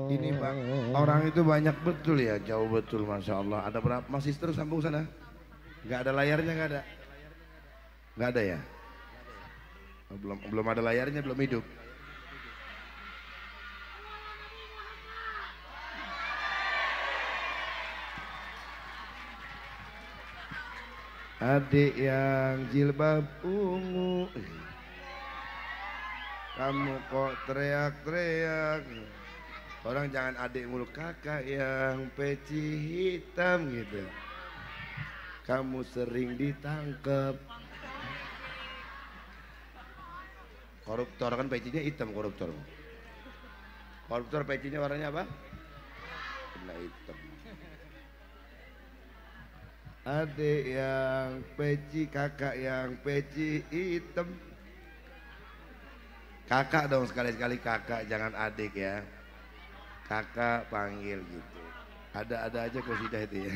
Ini bang, orang itu banyak betul ya, jauh betul, masya Allah. Ada berapa? Masih terus sambung sana? Gak ada layarnya, gak ada? Gak ada ya? Oh, belum ada layarnya, belum hidup. Adik yang jilbab ungu, kamu kok teriak-teriak. Orang jangan adik mulu, kakak yang peci hitam gitu. Kamu sering ditangkap. Koruptor kan pecinya hitam, koruptor. Koruptor pecinya warnanya apa? Warna hitam. Adik yang peci, kakak yang peci hitam. Kakak dong, sekali-sekali kakak, jangan adik ya. Kakak panggil gitu. Ada aja qasidah itu ya.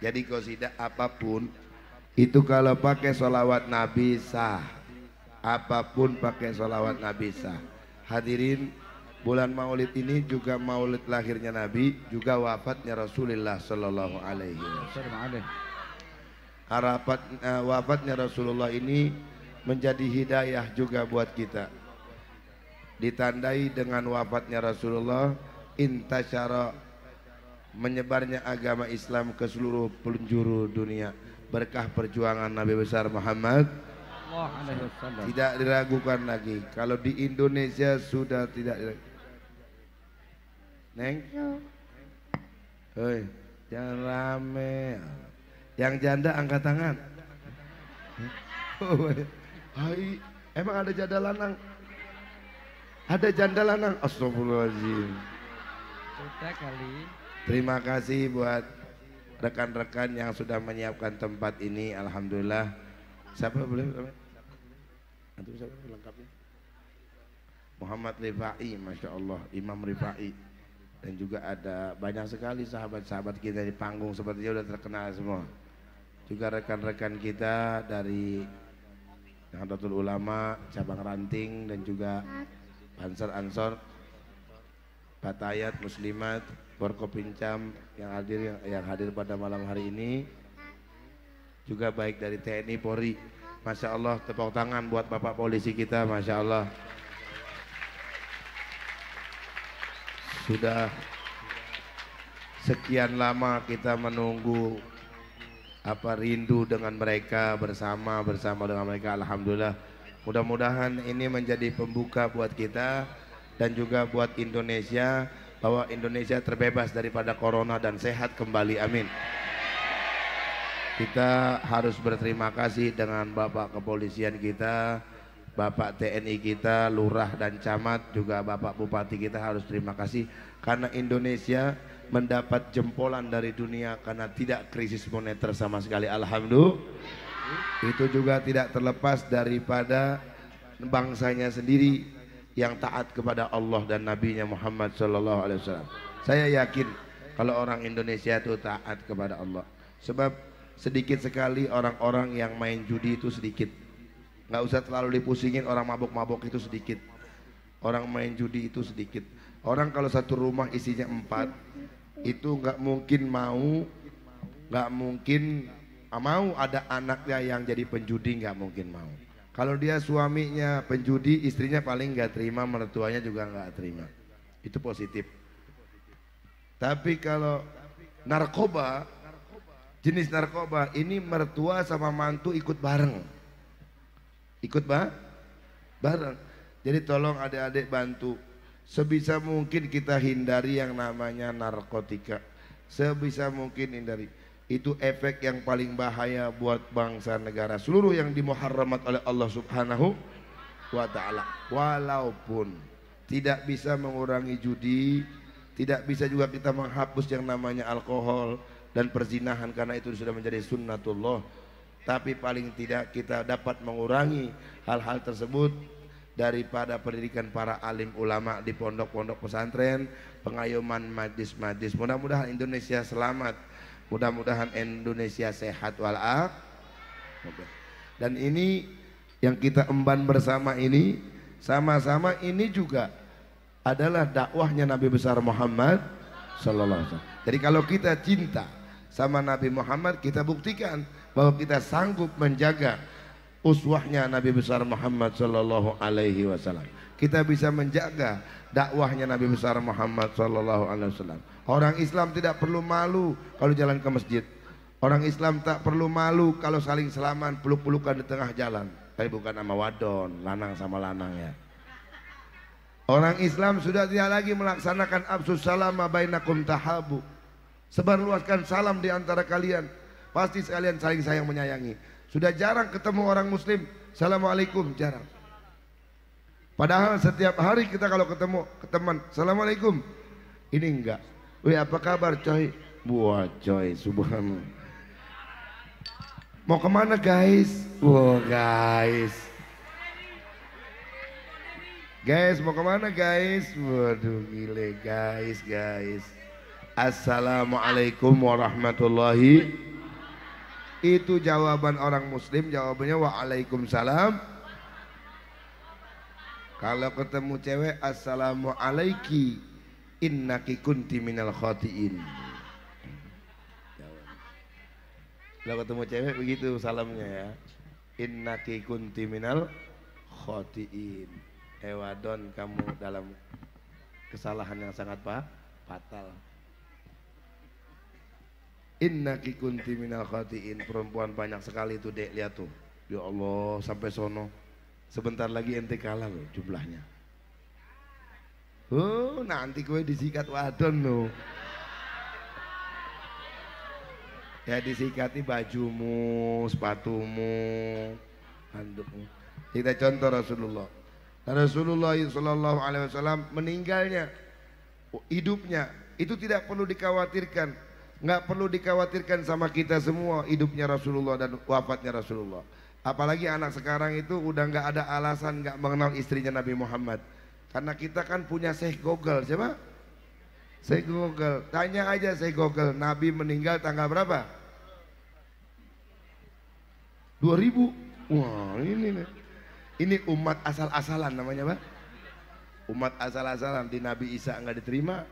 Jadi qasidah apapun itu kalau pakai sholawat Nabi sah. Apapun pakai sholawat Nabi sah. Hadirin, bulan Maulid ini juga Maulid lahirnya Nabi, juga wafatnya Rasulullah Sallallahu Alaihi Wasallam. Wafatnya Rasulullah ini menjadi hidayah juga buat kita. Ditandai dengan wafatnya Rasulullah, intasyara, menyebarnya agama Islam ke seluruh penjuru dunia berkah perjuangan Nabi besar Muhammad. Tidak diragukan lagi, kalau di Indonesia sudah tidak diragukan. Neng, hei, jangan rame. Yang janda angkat tangan. Hai, emang ada janda lanang? Ada janda lanang? Astagfirullahaladzim. Sudah kali. Terima kasih buat rekan-rekan yang sudah menyiapkan tempat ini. Alhamdulillah. Siapa boleh? Antum siapa lengkapnya? Muhammad Rifai, masya Allah, Imam Rifai. Dan juga ada banyak sekali sahabat-sahabat kita di panggung sepertinya udah terkenal semua. Juga rekan-rekan kita dari Nahdlatul Ulama, cabang Ranting, dan juga Ansor, Batayat, Muslimat, Forkopincam yang hadir pada malam hari ini. Juga baik dari TNI, Polri. Masya Allah, tepuk tangan buat Bapak Polisi kita, Masya Allah. Sudah sekian lama kita menunggu rindu dengan mereka, bersama dengan mereka. Alhamdulillah, mudah-mudahan ini menjadi pembuka buat kita dan juga buat Indonesia, bahwa Indonesia terbebas daripada corona dan sehat kembali, amin. Kita harus berterima kasih dengan Bapak Kepolisian kita, Bapak TNI kita, Lurah dan Camat, juga Bapak Bupati kita harus terima kasih karena Indonesia mendapat jempolan dari dunia karena tidak krisis moneter sama sekali. Alhamdulillah. Itu juga tidak terlepas daripada bangsanya sendiri yang taat kepada Allah dan Nabi-Nya Muhammad Sallallahu Alaihi Wasallam. Saya yakin kalau orang Indonesia itu taat kepada Allah, sebab sedikit sekali orang-orang yang main judi itu sedikit. Nggak usah terlalu dipusingin, orang mabok-mabok itu sedikit, orang main judi itu sedikit. Orang kalau satu rumah isinya 4 itu nggak mungkin mau ada anaknya yang jadi penjudi, nggak mungkin mau. Kalau dia suaminya penjudi, istrinya paling nggak terima, mertuanya juga nggak terima. Itu positif. Tapi kalau narkoba, jenis narkoba ini mertua sama mantu ikut bareng. Bareng. Jadi tolong adik-adik bantu. Sebisa mungkin kita hindari yang namanya narkotika. Sebisa mungkin hindari. Itu efek yang paling bahaya buat bangsa negara. Seluruh yang dimuharramat oleh Allah Subhanahu wa ta'ala. Walaupun tidak bisa mengurangi judi, tidak bisa juga kita menghapus yang namanya alkohol dan perzinahan, karena itu sudah menjadi sunnatullah. Tapi paling tidak kita dapat mengurangi hal-hal tersebut daripada pendidikan para alim ulama di pondok-pondok pesantren, pengayoman majlis-majlis. Mudah-mudahan Indonesia selamat, mudah-mudahan Indonesia sehat walafiat. Dan ini yang kita emban bersama ini Sama-sama ini juga adalah dakwahnya Nabi besar Muhammad sallallahu alaihi wasallam. Jadi kalau kita cinta sama Nabi Muhammad, kita buktikan bahwa kita sanggup menjaga uswahnya Nabi besar Muhammad sallallahu alaihi wasallam. Kita bisa menjaga dakwahnya Nabi besar Muhammad sallallahu alaihi wasallam. Orang Islam tidak perlu malu kalau jalan ke masjid. Orang Islam tak perlu malu kalau saling salaman, peluk-pelukan di tengah jalan. Tapi bukan sama wadon, lanang sama lanang ya. Orang Islam sudah tidak lagi melaksanakan absus salama bainakum tahabu. Sebarluaskan salam di antara kalian. Pasti sekalian saling sayang menyayangi. Sudah jarang ketemu orang muslim assalamualaikum, jarang. Padahal setiap hari kita kalau ketemu ke teman assalamualaikum. Ini enggak. Wih, apa kabar coy? Wah coy, subhanallah. Mau kemana guys? Wah guys. Guys mau kemana guys? Waduh gile guys. Assalamualaikum warahmatullahi. Itu jawaban orang muslim, jawabannya waalaikumsalam. Kalau ketemu cewek assalamualaiki innaki kunti minal khotiin. Kalau ketemu cewek begitu salamnya ya. Innaki kunti minal khotiin. Ewadon kamu dalam kesalahan yang sangat fatal. Innaki kunti minal khotiin. Perempuan banyak sekali tuh dek, lihat tuh. Ya Allah sampai sono. Sebentar lagi ente kalah loh jumlahnya. Oh nanti gue disikat wadon loh. Ya disikati bajumu, sepatumu, handukmu. Kita contoh Rasulullah. Rasulullah sallallahu alaihi wasallam meninggalnya, hidupnya itu tidak perlu dikhawatirkan, nggak perlu dikhawatirkan sama kita semua hidupnya Rasulullah dan wafatnya Rasulullah. Apalagi anak sekarang itu udah nggak ada alasan nggak mengenal istrinya Nabi Muhammad, karena kita kan punya Syekh Google, siapa? Syekh Google, tanya aja Syekh Google, Nabi meninggal tanggal berapa? 2000. Wah ini umat asal-asalan namanya Pak. Umat asal-asalan. Di Nabi Isa nggak diterima,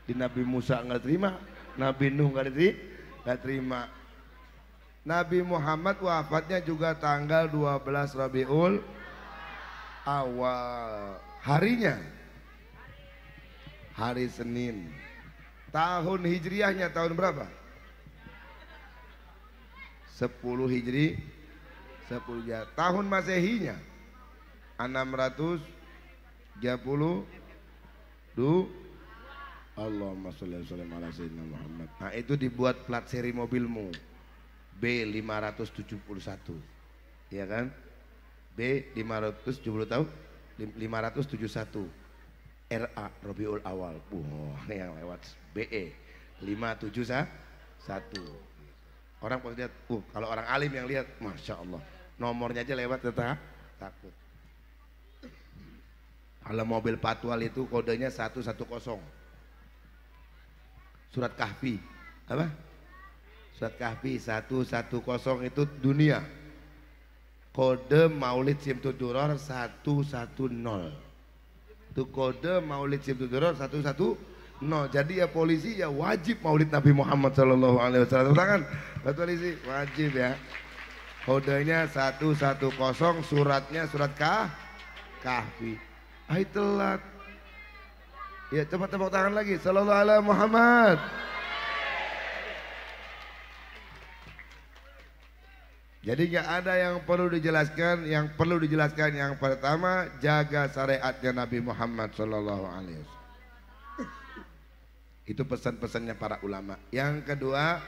di Nabi Musa nggak diterima, Nabi Nuh nggak diterima. Nabi Muhammad wafatnya juga tanggal 12 Rabiul Awal. Harinya hari Senin. Tahun Hijriahnya tahun berapa? 10 Hijri 10 ya. Tahun Masehinya 630. Allahumma sholli ala sayyidina Muhammad. Nah itu dibuat plat seri mobilmu B571, ya kan? B570 tahu? 571 RA Rabiul Awal. Wah yang lewat BE 571. Orang pasti lihat, kalau orang alim yang lihat, masya Allah, nomornya aja lewat tetap takut. Kalau mobil patwal itu kodenya 110. Surat Kahfi, apa? Surat Kahfi 110 itu dunia. Kode Maulid Simtuduror 110. Itu kode Maulid Simtuduror 110. Jadi ya polisi ya wajib Maulid Nabi Muhammad sallallahu alaihi wasallam. Tangan, polisi wajib ya. Kodenya 110, suratnya surat Kahfi. Telat. Ya coba tepuk tangan lagi. Sallallahu alaihi Muhammad. Jadi nggak ada yang perlu dijelaskan. Yang perlu dijelaskan yang pertama, jaga syariatnya Nabi Muhammad sallallahu alaihi wasallam. Itu pesan-pesannya para ulama. Yang kedua,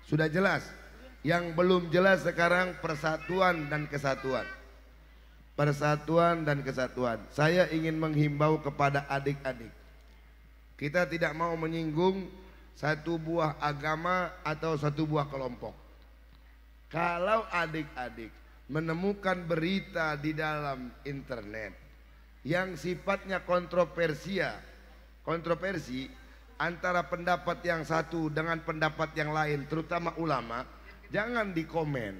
sudah jelas. Yang belum jelas sekarang persatuan dan kesatuan. Persatuan dan kesatuan. Saya ingin menghimbau kepada adik-adik. Kita tidak mau menyinggung satu buah agama atau satu buah kelompok. Kalau adik-adik menemukan berita di dalam internet yang sifatnya kontroversi antara pendapat yang satu dengan pendapat yang lain, terutama ulama, jangan dikomen.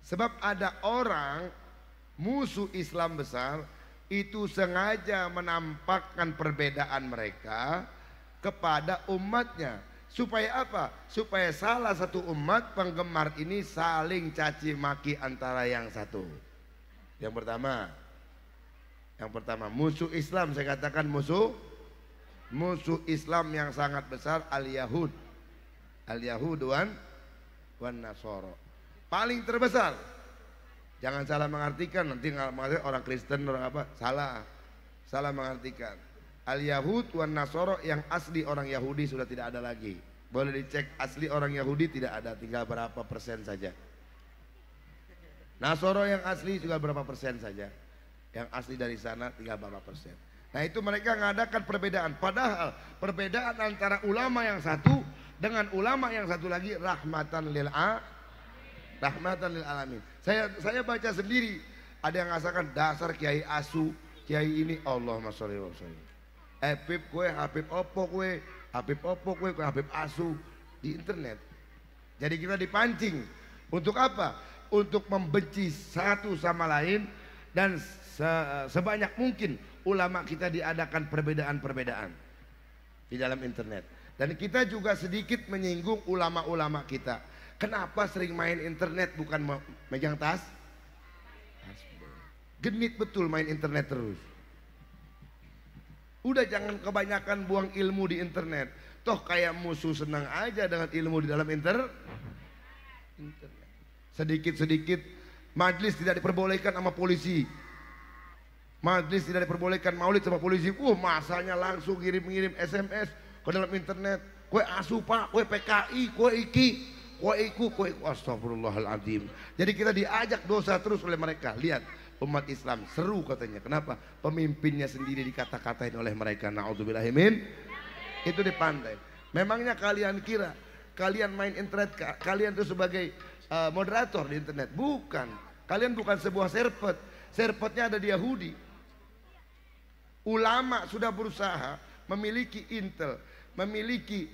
Sebab ada orang musuh Islam besar itu sengaja menampakkan perbedaan mereka kepada umatnya. Supaya apa? Supaya salah satu umat penggemar ini saling caci maki antara yang satu. Yang pertama musuh Islam, saya katakan musuh Islam yang sangat besar al-Yahud wan Nasoro. Paling terbesar. Jangan salah mengartikan, nanti orang Kristen orang apa? Salah mengartikan. Al-Yahud wan Nasoro yang asli orang Yahudi sudah tidak ada lagi. Boleh dicek asli orang Yahudi tidak ada, tinggal berapa persen saja. Nasoro yang asli juga berapa persen saja. Yang asli dari sana tinggal berapa persen. Nah itu mereka mengadakan perbedaan. Padahal perbedaan antara ulama yang satu dengan ulama yang satu lagi rahmatan lil alamin. Saya baca sendiri, ada yang mengatakan dasar kiai asu, kiai ini Allahumma sholli wa sallim. Habib opo kue, Habib asu di internet. Jadi kita dipancing untuk apa? Untuk membenci satu sama lain dan sebanyak mungkin ulama kita diadakan perbedaan-perbedaan di dalam internet. Dan kita juga sedikit menyinggung ulama-ulama kita. Kenapa sering main internet bukan megang tas? Genit betul main internet terus. Udah jangan kebanyakan buang ilmu di internet. Toh kayak musuh senang aja dengan ilmu di dalam internet. Sedikit-sedikit majlis tidak diperbolehkan sama polisi. Majlis tidak diperbolehkan maulid sama polisi. Masanya langsung kirim-kirim SMS ke dalam internet. Kue asu pak, kue PKI, kue iki. Astagfirullahaladzim. Jadi kita diajak dosa terus oleh mereka. Lihat umat Islam seru katanya. Kenapa? Pemimpinnya sendiri dikata-katain oleh mereka. Na'udzubillahimin. Itu dipandai. Memangnya kalian kira kalian main internet, kalian itu sebagai moderator di internet? Bukan. Kalian bukan sebuah serpet. Serpetnya ada di Yahudi. Ulama sudah berusaha memiliki intel, memiliki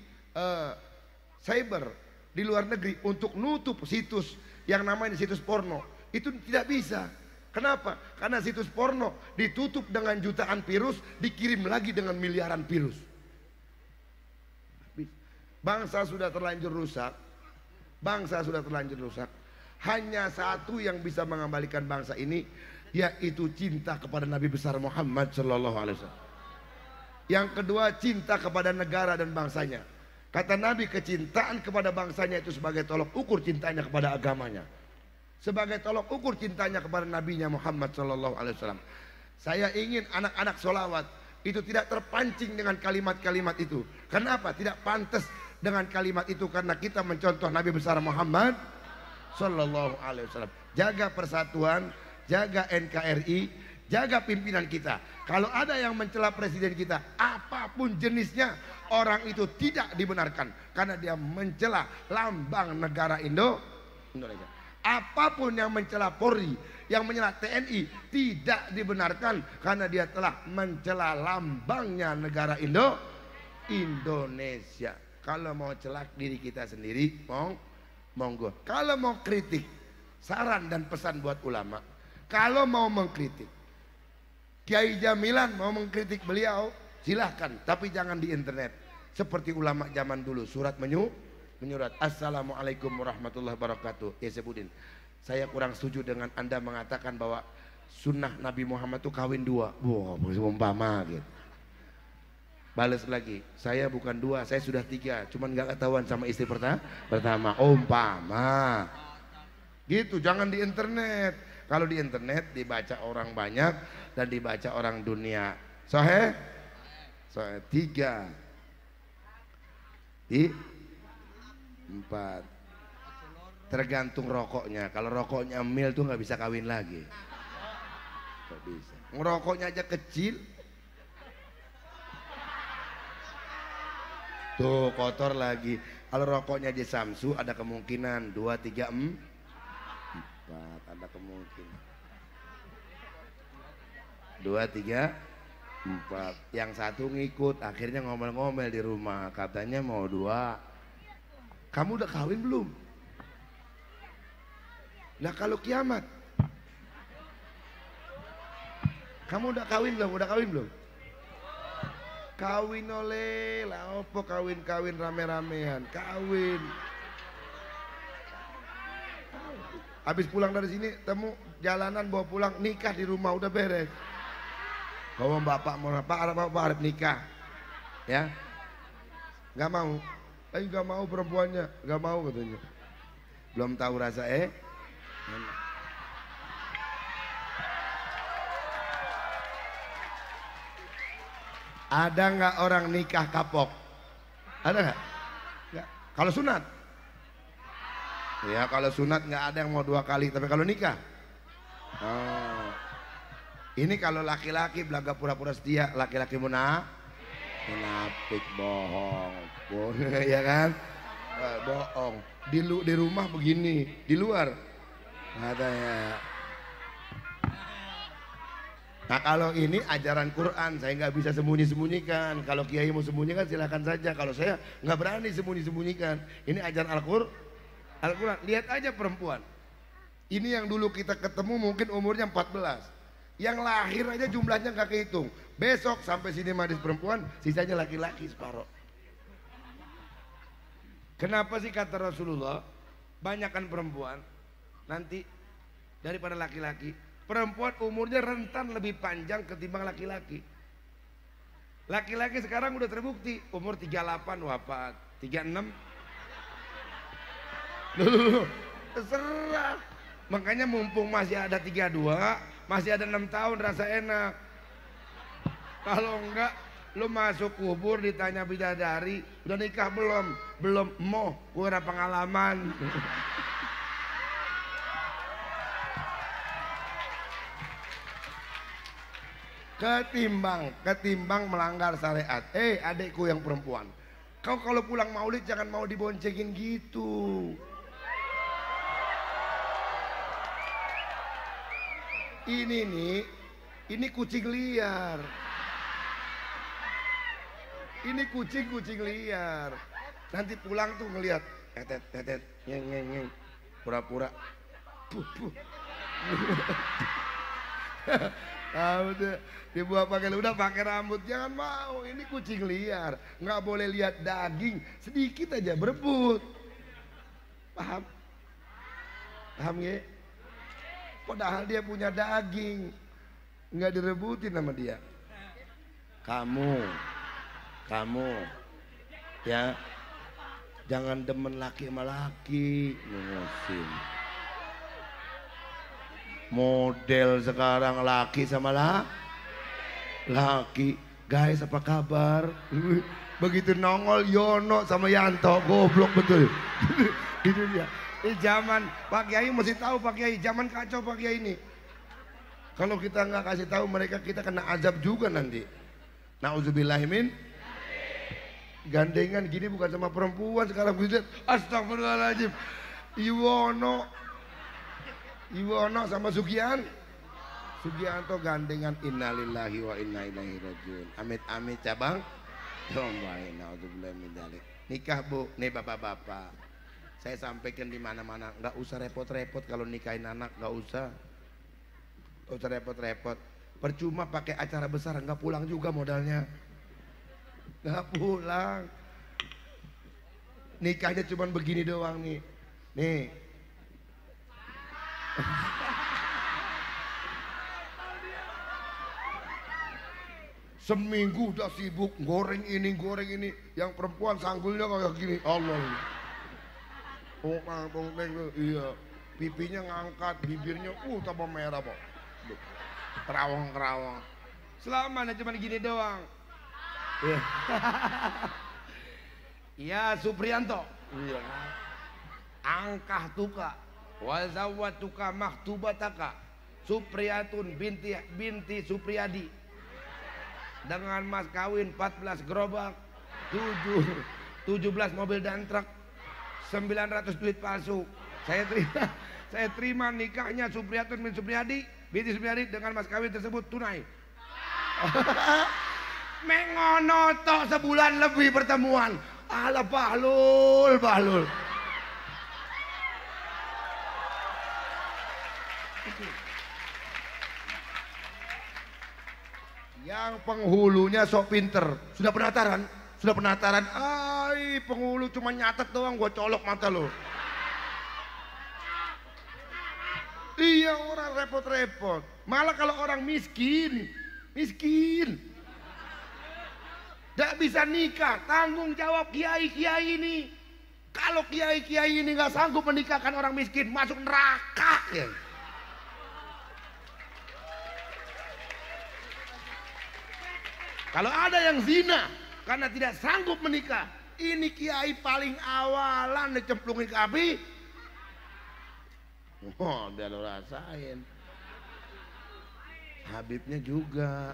cyber di luar negeri untuk nutup situs yang namanya situs porno. Itu tidak bisa. Kenapa? Karena situs porno ditutup dengan jutaan virus, dikirim lagi dengan miliaran virus. Bangsa sudah terlanjur rusak. Hanya satu yang bisa mengembalikan bangsa ini, yaitu cinta kepada Nabi besar Muhammad sallallahu alaihi wasallam. Yang kedua, cinta kepada negara dan bangsanya. Kata Nabi, kecintaan kepada bangsanya itu sebagai tolok ukur cintanya kepada agamanya, sebagai tolok ukur cintanya kepada nabinya Muhammad sallallahu alaihi wasallam. Saya ingin anak-anak solawat itu tidak terpancing dengan kalimat-kalimat itu. Kenapa? Tidak pantas dengan kalimat itu, karena kita mencontoh Nabi besar Muhammad sallallahu alaihi wasallam. Jaga persatuan, jaga NKRI, jaga pimpinan kita. Kalau ada yang mencela presiden kita, apapun jenisnya, orang itu tidak dibenarkan karena dia mencela lambang negara Indonesia. Apapun yang mencela Polri, yang mencela TNI, tidak dibenarkan karena dia telah mencela lambangnya negara Indonesia. Kalau mau celak diri kita sendiri, monggo. Kalau mau kritik, saran dan pesan buat ulama, kalau mau mengkritik Kiai Jamilan, mau mengkritik beliau, silahkan, tapi jangan di internet. Seperti ulama zaman dulu, surat menyurat. Assalamualaikum warahmatullahi wabarakatuh. Ya Sebudin, saya kurang setuju dengan Anda mengatakan bahwa sunnah Nabi Muhammad itu kawin dua. Wah, umpama gitu. Balas lagi, saya bukan dua, saya sudah tiga, cuman nggak ketahuan sama istri pertama. Umpama gitu, jangan di internet. Kalau di internet dibaca orang banyak dan dibaca orang dunia. Sahih? Sahih. 3 di 4. Tergantung rokoknya. Kalau rokoknya mil tuh nggak bisa kawin lagi. Nggak bisa. Ngerokoknya aja kecil. Tuh kotor lagi. Kalau rokoknya di Samsu ada kemungkinan 2, 3, 4. Ada kemungkinan 2, 3, 4. Yang satu ngikut, akhirnya ngomel-ngomel di rumah, katanya mau 2. Kamu udah kawin belum? Nah kalau kiamat Kamu udah kawin belum? Udah kawin belum? Kawin oleh lah opo kawin-kawin rame-ramean. Kawin. Habis pulang dari sini temu jalanan bawa pulang nikah di rumah udah beres. Bawa bapak mau apa? Bapak harap nikah. Ya. Nggak mau. Nggak mau perempuannya, nggak mau katanya. Belum tahu rasa Ada nggak orang nikah kapok? Ada nggak? Nggak. Kalau sunat? Ya kalau sunat nggak ada yang mau 2 kali. Tapi kalau nikah? Oh. Ini kalau laki-laki belaga pura-pura setia, laki-laki munafik bohong, ya kan? Bohong. Di rumah begini, di luar katanya. Nah kalau ini ajaran Quran, saya nggak bisa sembunyi-sembunyikan. Kalau kiai mau sembunyikan silakan saja. Kalau saya nggak berani sembunyi-sembunyikan. Ini ajaran Al-Quran. Lihat aja perempuan. Ini yang dulu kita ketemu mungkin umurnya 14. Yang lahir aja jumlahnya nggak kehitung. Besok sampai sini madis perempuan, sisanya laki-laki separuh. Kenapa sih kata Rasulullah, banyakkan perempuan nanti daripada laki-laki? Perempuan umurnya rentan lebih panjang ketimbang laki-laki. Laki-laki sekarang udah terbukti umur 38 wafat, 36. Loh, terserah. Makanya mumpung masih ada 32, masih ada 6 tahun rasa enak. Kalau enggak lu masuk kubur ditanya bidadari, udah nikah belum? Belum, mau gue ada pengalaman. Ketimbang melanggar syariat. Adekku yang perempuan, kau kalau pulang maulid jangan mau diboncengin gitu. Ini kucing liar. Ini kucing liar. Nanti pulang tuh ngelihat tetet ngeng pura-pura puh. Udah dibuat pakai udah pakai rambut, jangan mau. Ini kucing liar, nggak boleh lihat daging sedikit aja berebut. Paham ya? Padahal dia punya daging, nggak direbutin sama dia. Kamu ya jangan demen laki sama laki. Musim model sekarang laki sama laki. Guys apa kabar? Begitu nongol Yono sama Yanto, goblok betul. Itu dia. Zaman Pak Kiai mesti tahu Pak Kiai, zaman kacau Pak Kiai ini. Kalau kita nggak kasih tahu mereka, kita kena azab juga nanti. Nauzubillahimin. Gandengan gini bukan sama perempuan sekarang bisa. Astagfirullahaladzim. Iwono sama Sugianto gandengan. Innalillahi wa inna ilaihi rajiun. Amit-amit cabang. Nikah bu, nih bapak-bapak. Saya sampaikan di mana-mana, nggak usah repot-repot kalau nikahin anak, nggak usah repot-repot. Percuma pakai acara besar, nggak pulang juga modalnya. Nggak pulang. Nikahnya cuma begini doang nih. Seminggu udah sibuk goreng ini. Yang perempuan sanggulnya kayak gini. Allah. Iya. Pipinya ngangkat, bibirnya tambah merah kok. Kerawang. Selamanya cuma gini doang. Iya Suprianto. Iya. Angkah tuka wa zawatuka mahtubataka Supriyatun binti Supriyadi dengan mas kawin 14 gerobak, 17 mobil dan truk, 900 duit palsu. Saya terima nikahnya Supriyatun binti Supriyadi dengan mas kawin tersebut tunai. Mengono tok sebulan lebih pertemuan. Ala bahlul. Yang penghulunya sok pinter. Sudah penataran? Sudah penataran? Ay, penghulu cuma nyatet doang, gua colok mata lo. Iya, orang repot-repot. Malah kalau orang miskin, gak bisa nikah, tanggung jawab kiai-kiai ini. Kalau kiai-kiai ini gak sanggup menikahkan orang miskin, masuk neraka ya. Kalau ada yang zina karena tidak sanggup menikah, ini kiai paling awalan dicemplungin ke api. Oh, biar lo rasain. Habibnya juga.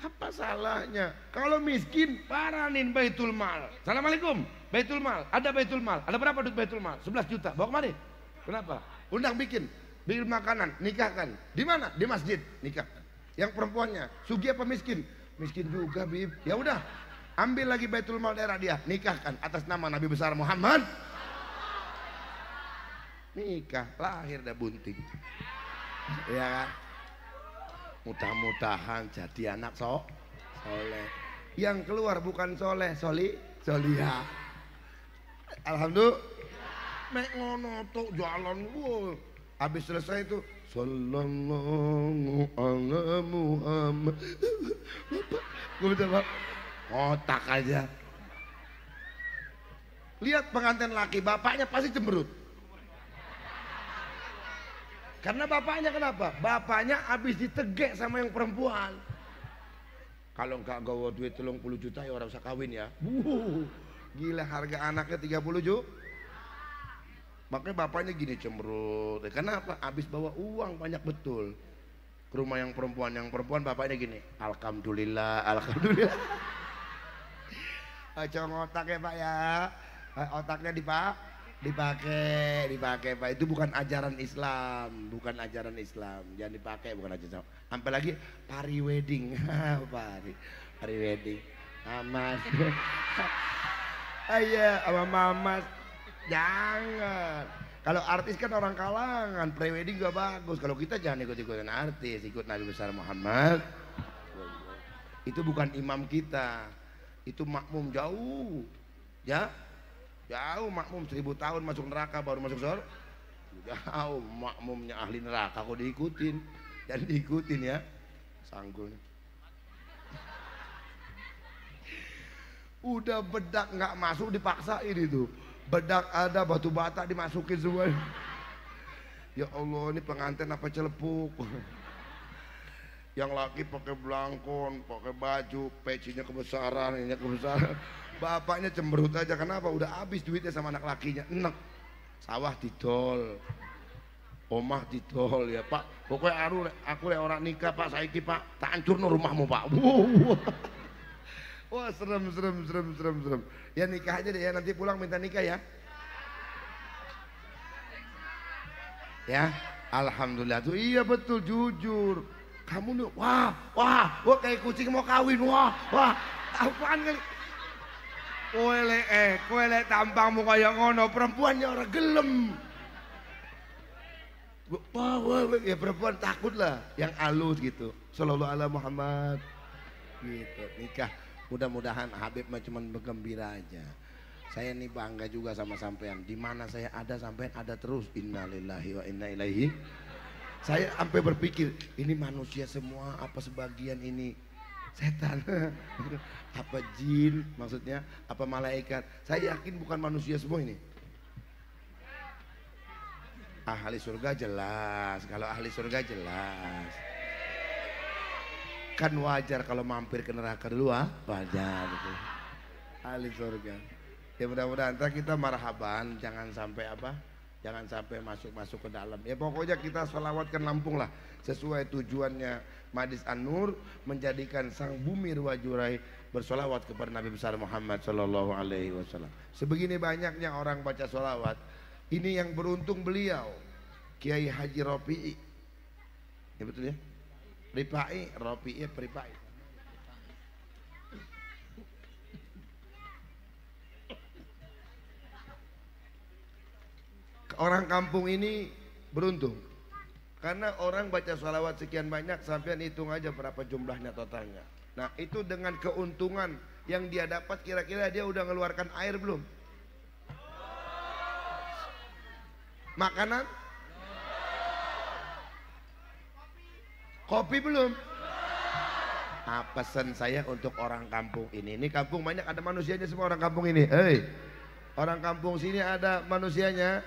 Apa salahnya? Kalau miskin, paranin Baitul Mal. Assalamualaikum, Baitul Mal. Ada Baitul Mal. Ada berapa duit Baitul Mal? 11 juta. Bawa kemari. Kenapa? Undang bikin makanan, nikahkan. Di mana? Di masjid, nikahkan. Yang perempuannya, sugih apa miskin? Miskin juga, Bib. Ya udah, ambil lagi Baitul Mal daerah dia, nikahkan atas nama Nabi besar Muhammad. Nikah, lahir dah bunting. Ya kan? Mudah-mudahan jadi anak soleh. Yang keluar bukan soleh, solihah. Alhamdulillah. Mek ngono tok jalan gua. Habis selesai itu sallallahu ala Muhammad. Gua coba otak aja. Lihat pengantin laki, bapaknya pasti cemberut. Karena bapaknya kenapa? Bapaknya habis ditegek sama yang perempuan. Kalau enggak gawa duit 30 juta ya orang usah kawin ya. Gila, harga anaknya 30 juta. Makanya bapaknya gini cemberut. Kenapa? Habis bawa uang banyak betul. Ke rumah yang perempuan bapaknya gini. Alhamdulillah. Cong otak ya Pak ya. Otaknya dipakai Pak. Itu bukan ajaran Islam. Jangan dipakai, bukan ajaran Islam. Sampai lagi pari wedding. Pari wedding. Mamas. Iya, sama mamas. Jangan. Kalau artis kan orang kalangan, pre-wedding juga bagus. Kalau kita jangan ikut-ikutan artis, ikut Nabi besar Muhammad. Itu bukan imam kita. Itu makmum jauh. Ya. Jauh makmum 1000 tahun masuk neraka baru masuk surga. Jauh makmumnya ahli neraka kok diikutin. Jangan diikutin ya. Sanggul. Udah bedak nggak masuk dipaksain itu. Bedak ada, batu bata dimasukin semua. Ya Allah, ini pengantin apa celepuk. Yang laki pakai belangkon, pakai baju, pecinya kebesaran, ininya kebesaran. Bapaknya cemberut aja, kenapa? Udah habis duitnya sama anak lakinya. Enek. Sawah didol, omah didol ya Pak. Pokoknya aku orang nikah Pak, saiki Pak, tak hancur no rumahmu Pak. Wah serem. Ya nikah aja deh ya, nanti pulang minta nikah ya. Ya, alhamdulillah tuh, iya betul, jujur. Kamu nih, wah kayak kucing mau kawin, wah, apaan kali? Kowe lek tampangmu kayak ngono, perempuannya orang gelem. Wah, ya perempuan takut lah, yang halus gitu. Sallallahu alaihi Muhammad, gitu nikah. Mudah-mudahan Habib mah cuma bergembira aja. Saya nih bangga juga sama sampean. Di mana saya ada sampean ada terus. Innalillahi wa inna ilaihi. Saya sampai berpikir ini manusia semua apa sebagian ini setan? Apa jin maksudnya? Apa malaikat? Saya yakin bukan manusia semua ini. Ahli surga jelas. Kalau ahli surga jelas. Kan wajar kalau mampir ke neraka dulu wajar gitu. Ahli surga. Ya mudah-mudahan kita marhaban, jangan sampai masuk ke dalam. Ya pokoknya kita sholawatkan Lampung lah sesuai tujuannya Majlis An-Nur, menjadikan sang bumi ruwajurai bersolawat kepada Nabi besar Muhammad Sallallahu Alaihi Wasallam. Sebegini banyaknya orang baca sholawat. Ini yang beruntung beliau Kiai Haji Rofi'i. Ya betul ya? Rofi'i. Orang kampung ini beruntung Karena orang baca sholawat sekian banyak, sampean hitung aja berapa jumlahnya totalnya. Nah itu dengan keuntungan yang dia dapat, kira-kira dia udah ngeluarkan air belum? Makanan? Kopi belum? Nah, pesan saya untuk orang kampung ini kampung banyak ada manusianya semua orang kampung ini. Hei, orang kampung sini ada manusianya.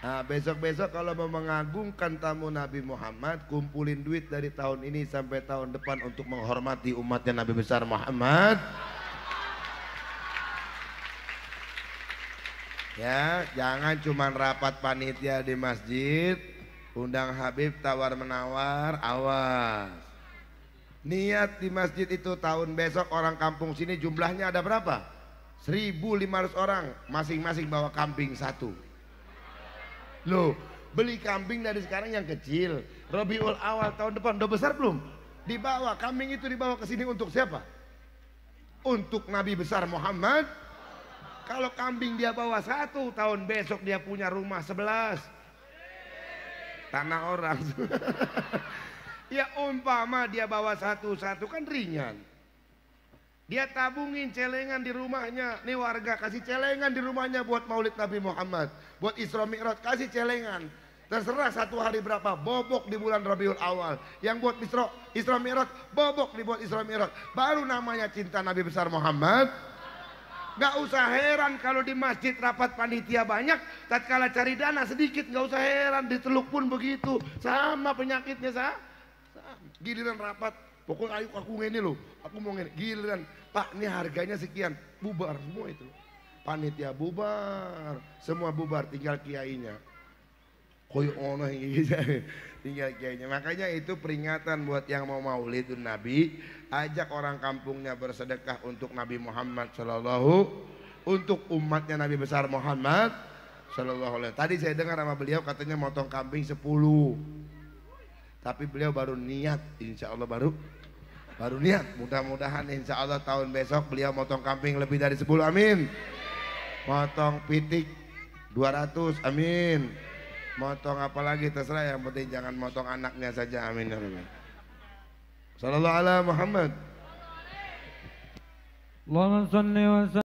Nah, besok-besok kalau mau mengagungkan tamu Nabi Muhammad, kumpulin duit dari tahun ini sampai tahun depan untuk menghormati umatnya Nabi besar Muhammad. Ya, jangan cuma rapat panitia di masjid, undang Habib tawar-menawar, awas. Niat di masjid itu tahun besok orang kampung sini jumlahnya ada berapa? 1.500 orang, masing-masing bawa kambing satu. Loh, beli kambing dari sekarang yang kecil. Rabiul Awal tahun depan udah besar belum? Dibawa, kambing itu dibawa ke sini untuk siapa? Untuk Nabi besar Muhammad. Kalau kambing dia bawa satu, tahun besok dia punya rumah 11 tanah orang. Ya umpama dia bawa satu-satu kan ringan. Dia tabungin celengan di rumahnya. Nih warga kasih celengan di rumahnya buat maulid Nabi Muhammad, buat Isra Mi'raj, kasih celengan. Terserah satu hari berapa, bobok di bulan Rabiul Awal. Yang buat Isra Mi'raj, bobok dibuat Isra Mi'raj. Baru namanya cinta Nabi besar Muhammad. Gak usah heran kalau di masjid rapat panitia banyak, tatkala cari dana sedikit, gak usah heran. Di Teluk pun begitu, sama penyakitnya sama. Giliran rapat, pokoknya ayo aku ngene loh, aku mau ngene. Giliran, Pak ini harganya sekian, bubar semua itu. Panitia bubar, semua bubar, tinggal kiainya. Koyo ono gitu, tinggal kiainya. Makanya itu peringatan buat yang mau maulidun Nabi, ajak orang kampungnya bersedekah untuk Nabi Muhammad Sallallahu, untuk umatnya Nabi besar Muhammad Sallallahu Alaihi. Tadi saya dengar sama beliau katanya motong kambing 10. Tapi beliau baru niat, insya Allah baru niat. Mudah-mudahan insya Allah tahun besok beliau motong kambing lebih dari 10, amin. Motong pitik 200, amin. Motong apa lagi terserah, yang penting jangan motong anaknya saja, amin. Sallallahu ala Muhammad. Allahumma shalli wa sallim.